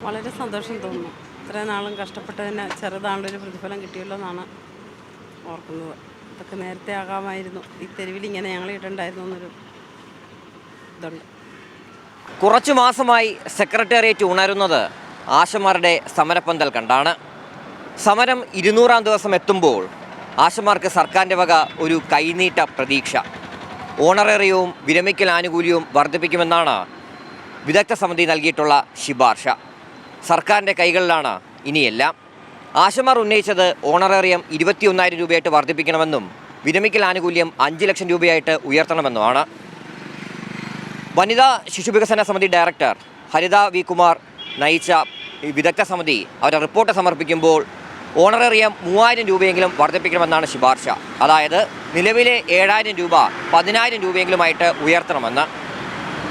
വളരെ സന്തോഷം തോന്നുന്നു. ഇത്രയും നാളും കഷ്ടപ്പെട്ടതിന് ചെറുതാണൊരു പ്രതിഫലം കിട്ടിയല്ലോ എന്നാണ് ഓർക്കുന്നത്. ഇതൊക്കെ നേരത്തെ ആകാമായിരുന്നു. ഈ തെരുവിൽ ഇങ്ങനെ ഞങ്ങൾ ഇടണ്ടായിരുന്നു എന്നൊരു ഇതുണ്ട്. കുറച്ചു മാസമായി സെക്രട്ടേറിയറ്റ് ഉണരുന്നത് ആശമാരുടെ സമരപ്പന്തൽ കണ്ടാണ്. സമരം 200-ാം ദിവസം എത്തുമ്പോൾ ആശമാർക്ക് സർക്കാരിൻ്റെ വക ഒരു കൈനീട്ട പ്രതീക്ഷ. ഓണറേറിയവും വിരമിക്കൽ ആനുകൂല്യവും വർദ്ധിപ്പിക്കുമെന്നാണ് വിദഗ്ധ സമിതി നൽകിയിട്ടുള്ള ശുപാർശ. സർക്കാരിൻ്റെ കൈകളിലാണ് ഇനിയെല്ലാം. ആശമാർ ഉന്നയിച്ചത് ഓണറേറിയം 21,000 രൂപയായിട്ട് വർദ്ധിപ്പിക്കണമെന്നും വിരമിക്കൽ ആനുകൂല്യം 5 ലക്ഷം രൂപയായിട്ട് ഉയർത്തണമെന്നുമാണ്. വനിതാ ശിശുവികസന സമിതി ഡയറക്ടർ ഹരിത വി കുമാർ നയിച്ച വിദഗ്ധ സമിതി അവരുടെ റിപ്പോർട്ട് സമർപ്പിക്കുമ്പോൾ ഓണറേറിയം 3,000 രൂപയെങ്കിലും വർദ്ധിപ്പിക്കണമെന്നാണ് ശുപാർശ. അതായത് നിലവിലെ 7,000 രൂപ 10,000 രൂപയെങ്കിലുമായിട്ട് ഉയർത്തണമെന്ന്.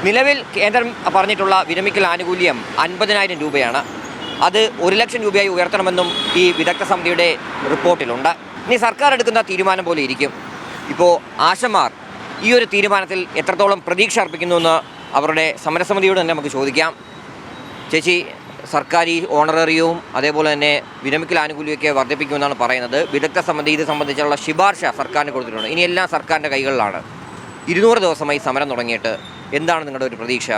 നിലവിൽ കേന്ദ്രം പറഞ്ഞിട്ടുള്ള വിരമിക്കൽ ആനുകൂല്യം 50,000 രൂപയാണ്. അത് 1 ലക്ഷം രൂപയായി ഉയർത്തണമെന്നും ഈ വിദഗ്ധ സമിതിയുടെ റിപ്പോർട്ടിലുണ്ട്. ഇനി സർക്കാർ എടുക്കുന്ന തീരുമാനം പോലെ ഇരിക്കും. ഇപ്പോൾ ആശമാർ ഈ ഒരു തീരുമാനത്തിൽ എത്രത്തോളം പ്രതീക്ഷ അർപ്പിക്കുന്നുവെന്ന് അവരുടെ സമരസമിതിയോട് തന്നെ നമുക്ക് ചോദിക്കാം. ചേച്ചി, സർക്കാർ ഈ ഓണറേറിയവും അതേപോലെ തന്നെ വിരമിക്കൽ ആനുകൂല്യമൊക്കെ വർദ്ധിപ്പിക്കുമെന്നാണ് പറയുന്നത്. വിദഗ്ധ സമിതി ഇത് സംബന്ധിച്ചുള്ള ശുപാർശ സർക്കാരിന് കൊടുത്തിട്ടുണ്ട്. ഇനിയെല്ലാം സർക്കാരിൻ്റെ കൈകളിലാണ്. 200 ദിവസമായി സമരം തുടങ്ങിയിട്ട് എന്താണ് നിങ്ങളുടെ ഒരു പ്രതീക്ഷ?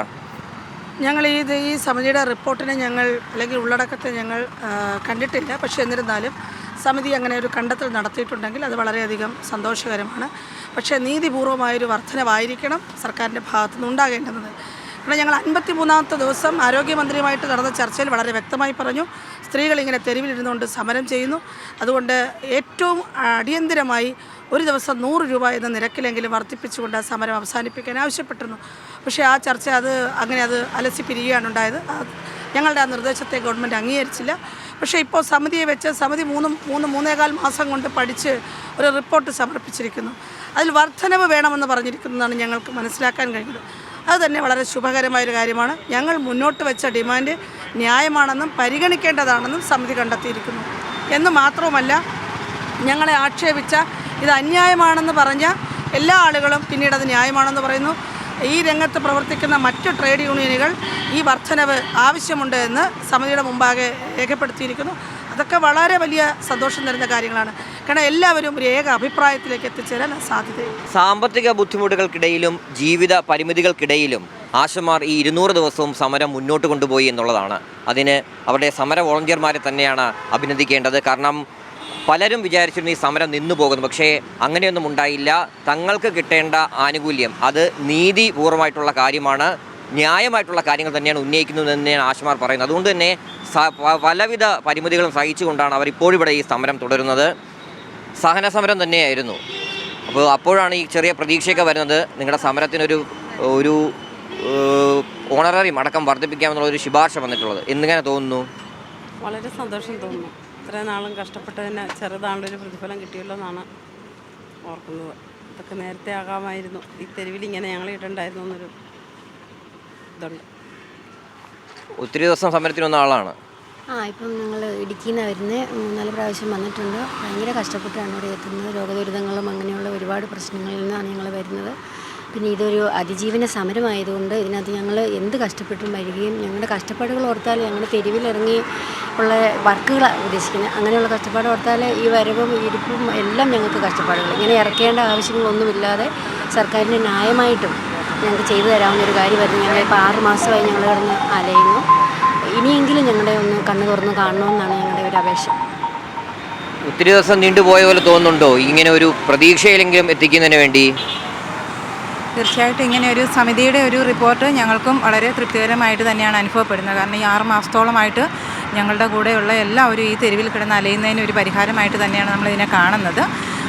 ഞങ്ങൾ ഈ സമിതിയുടെ റിപ്പോർട്ടിനെ അല്ലെങ്കിൽ ഉള്ളടക്കത്തെ ഞങ്ങൾ കണ്ടിട്ടില്ല. പക്ഷേ എന്നിരുന്നാലും സമിതി അങ്ങനെ ഒരു കണ്ടെത്തൽ നടത്തിയിട്ടുണ്ടെങ്കിൽ അത് വളരെയധികം സന്തോഷകരമാണ്. പക്ഷേ നീതിപൂർവമായൊരു വർധനവായിരിക്കണം സർക്കാരിൻ്റെ ഭാഗത്തുനിന്ന് ഉണ്ടാകേണ്ടത്. കാരണം ഞങ്ങൾ 53-ാമത്തെ ദിവസം ആരോഗ്യമന്ത്രിയുമായിട്ട് നടന്ന ചർച്ചയിൽ വളരെ വ്യക്തമായി പറഞ്ഞു, സ്ത്രീകൾ ഇങ്ങനെ തെരുവിലിരുന്നുകൊണ്ട് സമരം ചെയ്യുന്നു. അതുകൊണ്ട് ഏറ്റവും അടിയന്തിരമായി ഒരു ദിവസം 100 രൂപ എന്ന നിരക്കിലെങ്കിലും വർദ്ധിപ്പിച്ചുകൊണ്ട് ആ സമരം അവസാനിപ്പിക്കാൻ ആവശ്യപ്പെട്ടിരുന്നു. പക്ഷേ ആ ചർച്ച അത് അലസി പിരിയുകയാണ് ഉണ്ടായത്. ഞങ്ങളുടെ ആ നിർദ്ദേശത്തെ ഗവൺമെൻറ് അംഗീകരിച്ചില്ല. പക്ഷേ ഇപ്പോൾ സമിതിയെ വെച്ച് സമിതി 3-3.25 മാസം കൊണ്ട് പഠിച്ച് ഒരു റിപ്പോർട്ട് സമർപ്പിച്ചിരിക്കുന്നു. അതിൽ വർധനവ് വേണമെന്ന് പറഞ്ഞിരിക്കുന്നതാണ് ഞങ്ങൾക്ക് മനസ്സിലാക്കാൻ കഴിയുന്നത്. അത് തന്നെ വളരെ ശുഭകരമായൊരു കാര്യമാണ്. ഞങ്ങൾ മുന്നോട്ട് വെച്ച ഡിമാൻഡ് ന്യായമാണെന്നും പരിഗണിക്കേണ്ടതാണെന്നും സമിതി കണ്ടെത്തിയിരിക്കുന്നു. എന്ന് മാത്രവുമല്ല, ഞങ്ങളെ ആക്ഷേപിച്ച ഇത് അന്യായമാണെന്ന് പറഞ്ഞ എല്ലാ ആളുകളും പിന്നീട് അത് ന്യായമാണെന്ന് പറയുന്നു. ഈ രംഗത്ത് പ്രവർത്തിക്കുന്ന മറ്റു ട്രേഡ് യൂണിയനുകൾ ഈ വർധനവ് ആവശ്യമുണ്ട് എന്ന് സമിതിയുടെ മുമ്പാകെ രേഖപ്പെടുത്തിയിരിക്കുന്നു. അതൊക്കെ വളരെ വലിയ സന്തോഷം തരുന്ന കാര്യങ്ങളാണ്. കാരണം എല്ലാവരും ഒരു ഏക അഭിപ്രായത്തിലേക്ക് എത്തിച്ചേരാൻ സാധ്യതയുണ്ട്. സാമ്പത്തിക ബുദ്ധിമുട്ടുകൾക്കിടയിലും ജീവിത പരിമിതികൾക്കിടയിലും ആശമാർ ഈ 200 ദിവസവും സമരം മുന്നോട്ട് കൊണ്ടുപോയി എന്നുള്ളതാണ്. അതിന് അവരുടെ സമര വോളണ്ടിയർമാരെ തന്നെയാണ് അഭിനന്ദിക്കേണ്ടത്. കാരണം പലരും വിചാരിച്ചിരുന്നു ഈ സമരം നിന്നു പോകുന്നു. പക്ഷേ അങ്ങനെയൊന്നും ഉണ്ടായില്ല. തങ്ങൾക്ക് കിട്ടേണ്ട ആനുകൂല്യം അത് നീതിപൂർവമായിട്ടുള്ള കാര്യമാണ്, ന്യായമായിട്ടുള്ള കാര്യങ്ങൾ തന്നെയാണ് ഉന്നയിക്കുന്നത് തന്നെയാണ് ആശമാർ പറയുന്നത്. അതുകൊണ്ട് തന്നെ പലവിധ പരിമിതികളും സഹിച്ചുകൊണ്ടാണ് അവർ ഇപ്പോഴിവിടെ ഈ സമരം തുടരുന്നത്. സഹന സമരം തന്നെയായിരുന്നു. അപ്പോഴാണ് ഈ ചെറിയ പ്രതീക്ഷയൊക്കെ വരുന്നത്. നിങ്ങളുടെ സമരത്തിനൊരു ഓണററി അടക്കം വർദ്ധിപ്പിക്കാമെന്നുള്ളൊരു ശുപാർശ വന്നിട്ടുള്ളത്. എന്തിങ്ങനെ തോന്നുന്നു? വളരെ സന്തോഷം തോന്നുന്നു. ഇത്രയും നാളും കഷ്ടപ്പെട്ടതിന് ചെറുതാണൊരു പ്രതിഫലം കിട്ടിയല്ലോ എന്നാണ് ഓർക്കുന്നത്. ഇതൊക്കെ നേരത്തെ ആകാമായിരുന്നു. ഈ തെരുവിൽ ഇങ്ങനെ ഞങ്ങൾ ഇടണ്ടായിരുന്നു എന്നൊരു ഇതുണ്ട്. ഒത്തിരി ദിവസം സമരത്തിന് വന്ന ആളാണ്. ഇപ്പം ഞങ്ങൾ ഇടുക്കിയിൽ നിന്ന് വരുന്നത് 3-4 പ്രാവശ്യം വന്നിട്ടുണ്ട്. ഭയങ്കര കഷ്ടപ്പെട്ടാണ് ഇവിടെ എത്തുന്നത്. രോഗദുരിതങ്ങളും അങ്ങനെയുള്ള ഒരുപാട് പ്രശ്നങ്ങളിൽ നിന്നാണ് ഞങ്ങൾ വരുന്നത്. പിന്നെ ഇതൊരു അതിജീവന സമരമായതുകൊണ്ട് ഇതിനകത്ത് ഞങ്ങൾ എന്ത് കഷ്ടപ്പെട്ടും വരികയും ഞങ്ങളുടെ കഷ്ടപ്പാടുകൾ ഓർത്താൽ ഞങ്ങൾ തെരുവിലിറങ്ങി ഉള്ള വർക്കുകൾ ഉദ്ദേശിക്കുന്നത് അങ്ങനെയുള്ള കഷ്ടപ്പാട് ഓർത്താൽ ഈ വരവും ഇരിപ്പും എല്ലാം ഞങ്ങൾക്ക് കഷ്ടപ്പാടുകൾ ഇങ്ങനെ ഇറക്കേണ്ട ആവശ്യങ്ങളൊന്നുമില്ലാതെ സർക്കാരിന് ന്യായമായിട്ടും ഞങ്ങൾക്ക് ചെയ്തു തരാവുന്നൊരു കാര്യമായിരുന്നു. ഞങ്ങളിപ്പോൾ 6 മാസമായി ഞങ്ങൾ കിടന്ന് അലയുന്നു. ഇനിയെങ്കിലും ഞങ്ങളെ ഒന്ന് കണ്ണു തുറന്ന് കാണണമെന്നാണ് ഞങ്ങളുടെ ഒരു അപേക്ഷ. ഒത്തിരി ദിവസം നീണ്ടുപോയ പോലെ തോന്നുന്നുണ്ടോ ഇങ്ങനെ ഒരു പ്രതീക്ഷയിലെങ്കിലും എത്തിക്കുന്നതിന് വേണ്ടി? തീർച്ചയായിട്ടും ഇങ്ങനെ ഒരു സമിതിയുടെ ഒരു റിപ്പോർട്ട് ഞങ്ങൾക്കും വളരെ തൃപ്തികരമായിട്ട് തന്നെയാണ് അനുഭവപ്പെടുന്നത്. കാരണം ഈ 6 മാസത്തോളമായിട്ട് ഞങ്ങളുടെ കൂടെയുള്ള എല്ലാവരും ഈ തെരുവിൽ കിടന്ന് അലയുന്നതിന് ഒരു പരിഹാരമായിട്ട് തന്നെയാണ് നമ്മളിതിനെ കാണുന്നത്.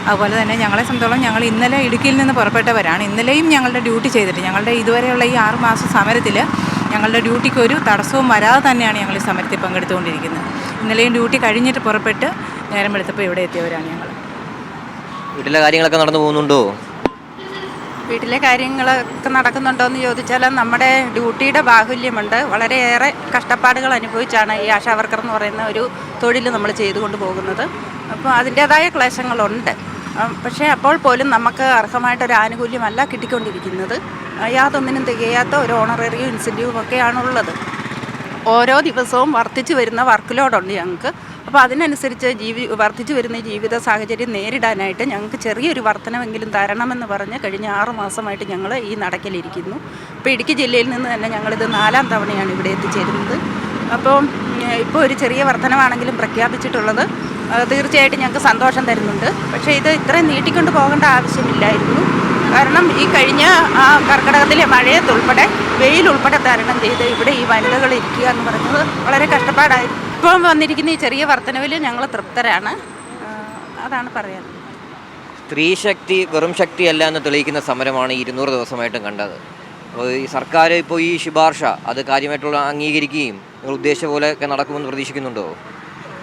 അതുപോലെ തന്നെ ഞങ്ങളെ സംബന്ധിച്ചോളം ഞങ്ങൾ ഇന്നലെ ഇടുക്കിയിൽ നിന്ന് പുറപ്പെട്ടവരാണ്. ഇന്നലെയും ഞങ്ങളുടെ ഡ്യൂട്ടി ചെയ്തിട്ട് ഞങ്ങളുടെ ഇതുവരെയുള്ള ഈ 6 മാസ സമരത്തിൽ ഞങ്ങളുടെ ഡ്യൂട്ടിക്ക് ഒരു തടസ്സവും വരാതെ തന്നെയാണ് ഞങ്ങൾ ഈ സമരത്തിൽ പങ്കെടുത്തുകൊണ്ടിരിക്കുന്നത്. ഇന്നലെയും ഡ്യൂട്ടി കഴിഞ്ഞിട്ട് പുറപ്പെട്ട് നേരം വെളുത്തപ്പോൾ ഇവിടെ എത്തിയവരാണ് ഞങ്ങൾ. വീട്ടിലെ കാര്യങ്ങളൊക്കെ നടന്നു പോകുന്നുണ്ടോ? വീട്ടിലെ കാര്യങ്ങളൊക്കെ നടക്കുന്നുണ്ടോ എന്ന് ചോദിച്ചാൽ നമ്മുടെ ഡ്യൂട്ടിയുടെ ബാഹുല്യമുണ്ട്. വളരെയേറെ കഷ്ടപ്പാടുകൾ അനുഭവിച്ചാണ് ഈ ആശാവർക്കർ എന്ന് പറയുന്ന ഒരു തൊഴിൽ നമ്മൾ ചെയ്തുകൊണ്ട് പോകുന്നത്. അപ്പോൾ അതിൻ്റേതായ ക്ലേശങ്ങളുണ്ട്. പക്ഷേ അപ്പോൾ പോലും നമുക്ക് അർഹമായിട്ടൊരു ആനുകൂല്യമല്ല കിട്ടിക്കൊണ്ടിരിക്കുന്നത്. യാതൊന്നിനും തികയാത്ത ഒരു ഓണററിയും ഇൻസെൻറ്റീവും ഒക്കെയാണുള്ളത്. ഓരോ ദിവസവും വർദ്ധിച്ചു വരുന്ന വർക്ക് ലോഡുണ്ട് ഞങ്ങൾക്ക്. അപ്പോൾ അതിനനുസരിച്ച് വർദ്ധിച്ചു വരുന്ന ജീവിത സാഹചര്യം നേരിടാനായിട്ട് ഞങ്ങൾക്ക് ചെറിയൊരു വർധനമെങ്കിലും തരണമെന്ന് പറഞ്ഞ് കഴിഞ്ഞ 6 മാസമായിട്ട് ഞങ്ങൾ ഈ നടക്കലിരിക്കുന്നു. ഇപ്പോൾ ഇടുക്കി ജില്ലയിൽ നിന്ന് തന്നെ ഞങ്ങളിത് 4ാം തവണയാണ് ഇവിടെ എത്തിച്ചേരുന്നത്. അപ്പോൾ ഇപ്പോൾ ഒരു ചെറിയ വർധനമാണെങ്കിലും പ്രഖ്യാപിച്ചിട്ടുള്ളത് തീർച്ചയായിട്ടും ഞങ്ങൾക്ക് സന്തോഷം തരുന്നുണ്ട്. പക്ഷേ ഇത് ഇത്രയും നീട്ടിക്കൊണ്ട് പോകേണ്ട ആവശ്യമില്ലായിരുന്നു. കാരണം ഈ കഴിഞ്ഞ കർക്കിടകത്തിലെ മഴയത്തുൾപ്പെടെ വെയിലുൾപ്പെടെ തരണം ചെയ്ത് ഇവിടെ ഈ വനിതകൾ ഇരിക്കുക എന്ന് പറയുന്നത് വളരെ കഷ്ടപ്പാടായിരുന്നു. ഇപ്പം വന്നിരിക്കുന്ന ഈ ചെറിയ വർധനവിൽ ഞങ്ങൾ തൃപ്തരാണ്. അതാണ് പറയാൻ. സ്ത്രീ ശക്തി വെറും ശക്തിയല്ല എന്ന് തെളിയിക്കുന്ന സമരമാണ് 200 ദിവസമായിട്ടും കണ്ടത്. അപ്പോൾ ഈ സർക്കാർ ഇപ്പോൾ ഈ ശുപാർശ അത് കാര്യമായിട്ടുള്ള അംഗീകരിക്കുകയും നിങ്ങൾ ഉദ്ദേശിച്ച പോലെയൊക്കെ നടക്കുമെന്ന് പ്രതീക്ഷിക്കുന്നുണ്ടോ?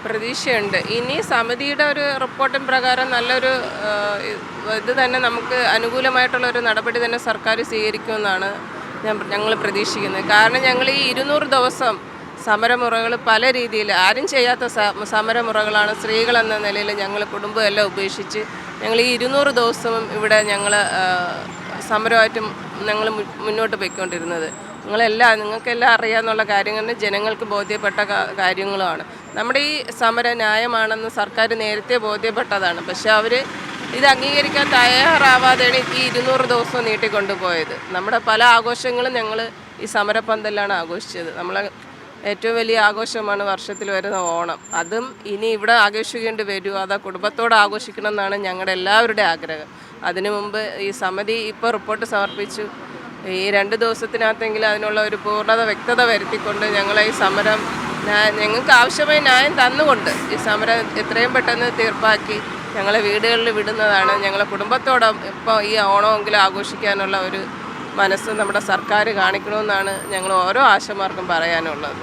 പ്രതീക്ഷയുണ്ട്. ഇനി സമിതിയുടെ ഒരു റിപ്പോർട്ടിൻ പ്രകാരം നല്ലൊരു ഇത് തന്നെ നമുക്ക് അനുകൂലമായിട്ടുള്ളൊരു നടപടി തന്നെ സർക്കാർ സ്വീകരിക്കുമെന്നാണ് ഞങ്ങൾ പ്രതീക്ഷിക്കുന്നത്. കാരണം ഞങ്ങൾ ഈ 200 ദിവസം സമരമുറകൾ പല രീതിയിൽ ആരും ചെയ്യാത്ത സമരമുറകളാണ്. സ്ത്രീകളെന്ന നിലയിൽ ഞങ്ങൾ കുടുംബമെല്ലാം ഉപേക്ഷിച്ച് ഞങ്ങൾ ഈ 200 ദിവസവും ഇവിടെ ഞങ്ങൾ സമരമായിട്ടും ഞങ്ങൾ മുന്നോട്ട് പോയിക്കൊണ്ടിരുന്നത്. നിങ്ങൾക്കെല്ലാം അറിയാമെന്നുള്ള കാര്യങ്ങൾ ജനങ്ങൾക്ക് ബോധ്യപ്പെട്ട കാര്യങ്ങളുമാണ്. നമ്മുടെ ഈ സമരം ന്യായമാണെന്ന് സർക്കാർ നേരത്തെ ബോധ്യപ്പെട്ടതാണ്. പക്ഷെ അവർ ഇത് അംഗീകരിക്കാൻ തയ്യാറാവാതെയാണ് ഈ 200 ദിവസവും നീട്ടിക്കൊണ്ടുപോയത്. നമ്മുടെ പല ആഘോഷങ്ങളും ഞങ്ങൾ ഈ സമരപ്പന്തലിലാണ് ആഘോഷിച്ചത്. നമ്മളെ ഏറ്റവും വലിയ ആഘോഷമാണ് വർഷത്തിൽ വരുന്ന ഓണം. അതും ഇനി ഇവിടെ ആഘോഷിക്കേണ്ടി വരുമോ അതാ കുടുംബത്തോടെ ആഘോഷിക്കണം എന്നാണ് ഞങ്ങളുടെ എല്ലാവരുടെയും ആഗ്രഹം. അതിനു മുമ്പ് ഈ സമിതി ഇപ്പോൾ റിപ്പോർട്ട് സമർപ്പിച്ചു. ഈ 2 ദിവസത്തിനകത്തെങ്കിലും അതിനുള്ള ഒരു പൂർണ്ണത വ്യക്തത വരുത്തിക്കൊണ്ട് ഞങ്ങളെ ഈ സമരം ഞങ്ങൾക്ക് ആവശ്യമായ ന്യായം തന്നുകൊണ്ട് ഈ സമരം എത്രയും പെട്ടെന്ന് തീർപ്പാക്കി ഞങ്ങളെ വീടുകളിൽ വിടുന്നതാണ്. ഞങ്ങളെ കുടുംബത്തോടെ ഇപ്പോൾ ഈ ഓണമെങ്കിലും ആഘോഷിക്കാനുള്ള ഒരു മനസ്സ് നമ്മുടെ സർക്കാർ കാണിക്കണമെന്നാണ് ഞങ്ങൾ ഓരോ ആശമാർക്കും പറയാനുള്ളത്.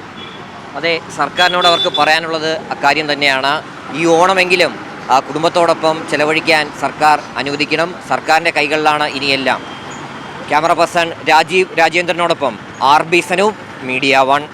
അതെ, സർക്കാരിനോട് അവർക്ക് പറയാനുള്ളത് അക്കാര്യം തന്നെയാണ്. ഈ ഓണമെങ്കിലും ആ കുടുംബത്തോടൊപ്പം ചെലവഴിക്കാൻ സർക്കാർ അനുവദിക്കണം. സർക്കാരിൻ്റെ കൈകളിലാണ് ഇനിയെല്ലാം. ക്യാമറ പേഴ്സൺ രാജീവ് രാജേന്ദ്രനോടൊപ്പം RB സനൂപ്, മീഡിയ 1.